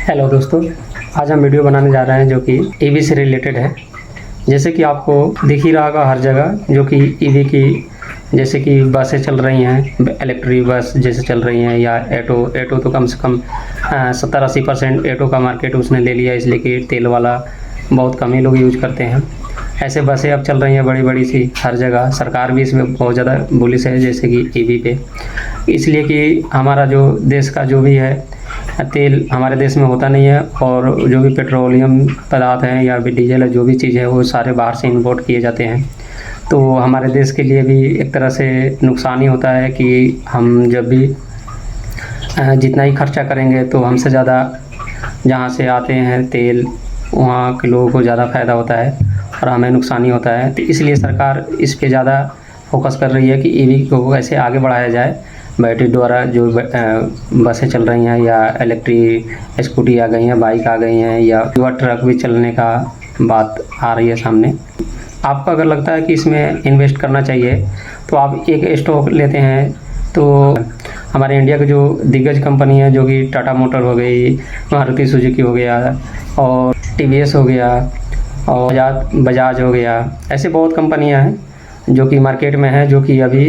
Hello दोस्तों, आज हम वीडियो बनाने जा रहे हैं जो कि ईवी से रिलेटेड है। जैसे कि आपको दिख ही रहा होगा हर जगह जो कि ईवी की जैसे कि बसें चल रही हैं, इलेक्ट्रिक बस जैसे चल रही हैं, या ऑटो तो कम से कम 70-80% ऑटो का मार्केट उसने ले लिया, इसलिए कि तेल वाला बहुत कम ही लोग यूज करते हैं। ऐसे बसें अब चल रही हैं बड़ी बड़ी सी हर जगह। सरकार भी इसमें बहुत ज़्यादा बुलिश है जैसे कि ईवी पे, इसलिए कि हमारा जो देश का जो भी है तेल हमारे देश में होता नहीं है, और जो भी पेट्रोलियम पदार्थ हैं या भी डीजल है, जो भी चीज़ है वो सारे बाहर से इंपोर्ट किए जाते हैं। तो हमारे देश के लिए भी एक तरह से नुकसान ही होता है कि हम जब भी जितना ही खर्चा करेंगे तो हमसे ज़्यादा जहाँ से आते हैं तेल वहाँ के लोगों को ज़्यादा फ़ायदा होता है और हमें नुकसान ही होता है। तो इसलिए सरकार इस पे ज़्यादा फोकस कर रही है कि ईवी को कैसे आगे बढ़ाया जाए। बैटरी द्वारा जो बसें चल रही हैं, या इलेक्ट्रिक स्कूटी आ गई हैं, बाइक आ गई हैं, या युवा ट्रक भी चलने का बात आ रही है सामने। आपको अगर लगता है कि इसमें इन्वेस्ट करना चाहिए तो आप एक स्टॉक लेते हैं। तो हमारे इंडिया की जो दिग्गज कंपनी है जो कि टाटा मोटर हो गई, मारुति सुजुकी हो गया, और टीवीएस हो गया, और बजाज हो गया, ऐसे बहुत कंपनियां हैं जो कि मार्केट में है, जो कि अभी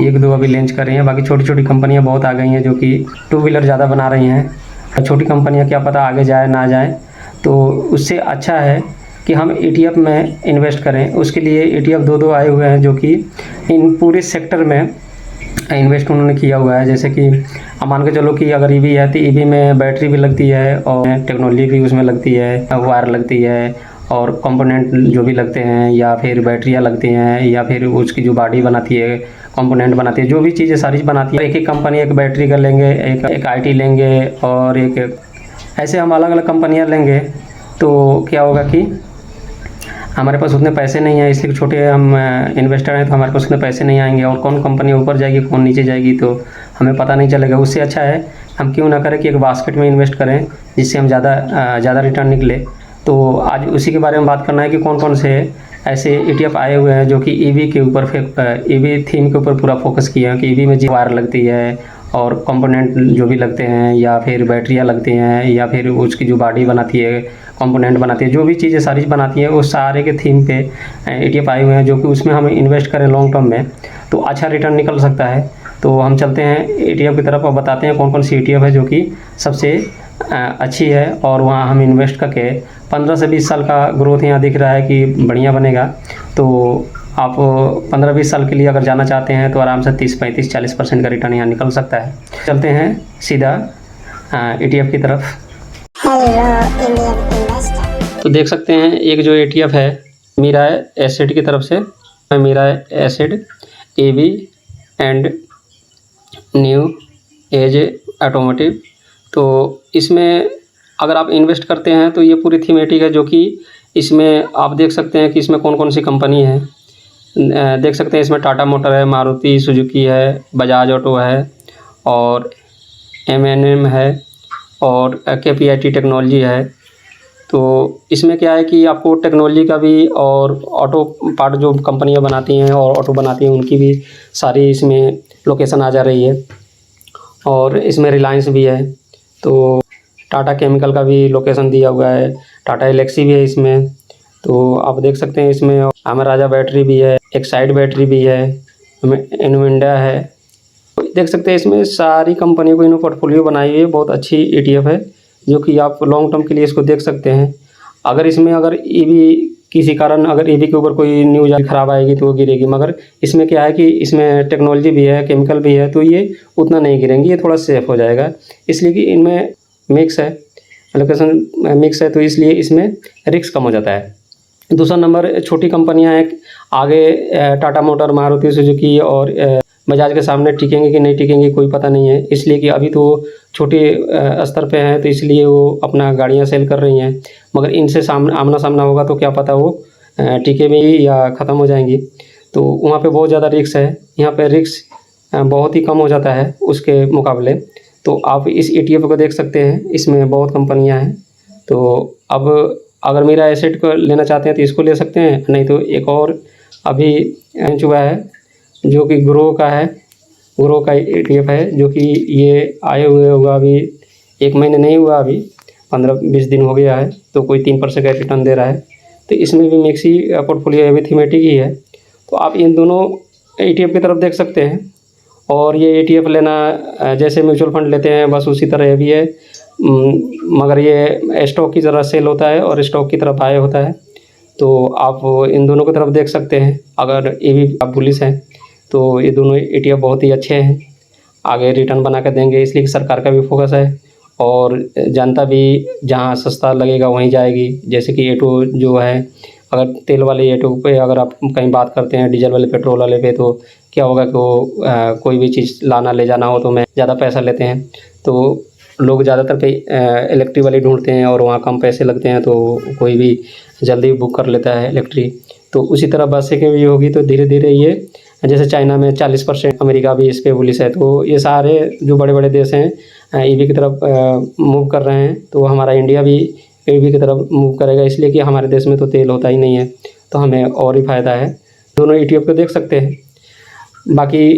एक दो अभी लॉन्च कर रही हैं। बाकी छोटी छोटी कंपनियां बहुत आ गई हैं जो कि टू व्हीलर ज़्यादा बना रही हैं। छोटी कंपनियां क्या पता आगे जाए ना जाए, तो उससे अच्छा है कि हम ईटीएफ में इन्वेस्ट करें। उसके लिए ईटीएफ दो आए हुए हैं जो कि इन पूरे सेक्टर में इन्वेस्ट उन्होंने किया हुआ है। जैसे कि अब मान के चलो कि अगर ईवी है तो ईवी में बैटरी भी लगती है, और टेक्नोलॉजी भी उसमें लगती है, वायर लगती है, और कंपोनेंट जो भी लगते हैं, या फिर बैटरियाँ लगती हैं, या फिर उसकी जो बॉडी बनाती है, कंपोनेंट बनाती है, जो भी चीज़ें सारी बनाती है। एक एक कंपनी एक बैटरी का लेंगे, एक आईटी लेंगे, और एक ऐसे हम अलग अलग कंपनियाँ लेंगे। तो क्या होगा कि हमारे पास उतने पैसे नहीं हैं, इसलिए छोटे हम इन्वेस्टर हैं तो हमारे पास उतने पैसे नहीं आएंगे, और कौन कंपनी ऊपर जाएगी कौन नीचे जाएगी तो हमें पता नहीं चलेगा। उससे अच्छा है हम क्यों ना करें कि एक बास्केट में इन्वेस्ट करें जिससे हम ज़्यादा रिटर्न निकले। तो आज उसी के बारे में बात करना है कि कौन कौन से ऐसे ईटीएफ आए हुए हैं जो कि ईवी के ऊपर ईवी थीम के ऊपर पूरा फोकस किए हैं कि ईवी में जी वायर लगती है, और कंपोनेंट जो भी लगते हैं, या फिर बैटरियाँ लगती हैं, या फिर उसकी जो बॉडी बनाती है, कंपोनेंट बनाती है, जो भी चीज़ें सारी बनाती है, वो सारे के थीम पे ईटीएफ आए हुए हैं जो कि उसमें हम इन्वेस्ट करें लॉन्ग टर्म में तो अच्छा रिटर्न निकल सकता है। तो हम चलते हैं ईटीएफ की तरफ और बताते हैं कौन कौन सी ईटीएफ है जो कि सबसे अच्छी है, और वहाँ हम इन्वेस्ट करके 15 से 20 साल का ग्रोथ यहाँ दिख रहा है कि बढ़िया बनेगा। तो आप 15-20 साल के लिए अगर जाना चाहते हैं तो आराम से 30-35-40% का रिटर्न यहाँ निकल सकता है। चलते हैं सीधा ईटीएफ की तरफ। तो देख सकते हैं एक जो ईटीएफ है मीरा एसेट की तरफ से, Mirae asset EV and new age automotive. तो इसमें अगर आप इन्वेस्ट करते हैं तो ये पूरी थीमेटिक है, जो कि इसमें आप देख सकते हैं कि इसमें कौन कौन सी कंपनी है। देख सकते हैं इसमें टाटा मोटर है, मारुति सुजुकी है, बजाज ऑटो है, और एमएनएम है, और केपीआईटी टेक्नोलॉजी है। तो इसमें क्या है कि आपको टेक्नोलॉजी का भी, और ऑटो पार्ट जो कंपनियां बनाती हैं और ऑटो बनाती हैं उनकी भी सारी इसमें लोकेशन आ जा रही है। और इसमें रिलायंस भी है, तो टाटा केमिकल का भी लोकेशन दिया हुआ है, टाटा एलेक्सी भी है इसमें। तो आप देख सकते हैं इसमें अमर राजा बैटरी भी है, एक्साइड बैटरी भी है, इनविंडा है। देख सकते हैं इसमें सारी कंपनियों को इन्होंने पोर्टफोलियो बनाई हुई है। बहुत अच्छी ईटीएफ है जो कि आप लॉन्ग टर्म के लिए इसको देख सकते हैं। अगर इसमें अगर ईवी किसी कारण अगर ईवी के ऊपर कोई न्यूज़ खराब आएगी तो वो गिरेगी, मगर इसमें क्या है कि इसमें टेक्नोलॉजी भी है, केमिकल भी है, तो ये उतना नहीं गिरेंगी, ये थोड़ा सेफ हो जाएगा। इसलिए कि इनमें मिक्स है, लोकेशन मिक्स है, तो इसलिए इसमें रिस्क कम हो जाता है। दूसरा नंबर छोटी कंपनियां हैं आगे, टाटा मोटर, मारुति सुजुकी और बजाज के सामने टिकेंगे कि नहीं टिकेंगे कोई पता नहीं है, इसलिए कि अभी तो छोटे स्तर पे हैं तो इसलिए वो अपना गाड़ियां सेल कर रही हैं। मगर इनसे आमना सामना होगा तो क्या पता वो टिके भी या ख़त्म हो जाएंगी। तो वहाँ पे बहुत ज़्यादा रिस्क है, यहाँ पे रिस्क बहुत ही कम हो जाता है उसके मुकाबले। तो आप इस ईटीएफ को देख सकते हैं, इसमें बहुत कंपनियाँ हैं। तो अब अगर मेरा एसेट को लेना चाहते हैं तो इसको ले सकते हैं, नहीं तो एक और अभी लॉन्च हुआ है जो कि ग्रो का है, ग्रो का ईटीएफ है, जो कि ये आए हुए होगा अभी 1 महीने नहीं हुआ अभी, 15-20 दिन हो गया है, तो कोई 3% का रिटर्न दे रहा है। तो इसमें भी मैक्सी पोर्टफोलियो है, भी थीमेटिक ही है। तो आप इन दोनों ETF की तरफ देख सकते हैं। और ये ETF लेना जैसे म्यूचुअल फंड लेते हैं बस उसी तरह ये भी है, मगर ये स्टॉक की तरह सेल होता है और स्टॉक की तरफ बाय होता है। तो आप इन दोनों की तरफ देख सकते हैं। अगर ये भी आप बुलिश हैं तो ये दोनों ETF बहुत ही अच्छे हैं, आगे रिटर्न बना कर देंगे, इसलिए कि सरकार का भी फोकस है और जनता भी जहाँ सस्ता लगेगा वहीं जाएगी। जैसे कि A2 जो है, अगर तेल वाले A2 पे अगर आप कहीं बात करते हैं डीजल वाले पेट्रोल वाले पे, तो क्या होगा कि वो कोई भी चीज़ लाना ले जाना हो तो मैं ज़्यादा पैसा लेते हैं, तो लोग ज़्यादातर पे इलेक्ट्रिक वाली ढूंढते हैं और वहाँ कम पैसे लगते हैं, तो कोई भी जल्दी बुक कर लेता है इलेक्ट्रिक। तो उसी तरह बसें की भी होगी, तो धीरे धीरे ये जैसे चाइना में 40%, अमेरिका भी इस पे बुलिश है, तो ये सारे जो बड़े बड़े देश हैं EV की तरफ मूव कर रहे हैं। तो हमारा इंडिया भी EV की तरफ मूव करेगा, इसलिए कि हमारे देश में तो तेल होता ही नहीं है, तो हमें और ही फ़ायदा है। दोनों ETF को देख सकते हैं। बाकी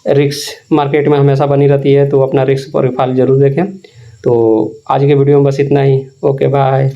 रिस्क मार्केट में हमेशा बनी रहती है, तो अपना रिस्क प्रोफाइल ज़रूर देखें। तो आज के वीडियो में बस इतना ही। Okay, bye.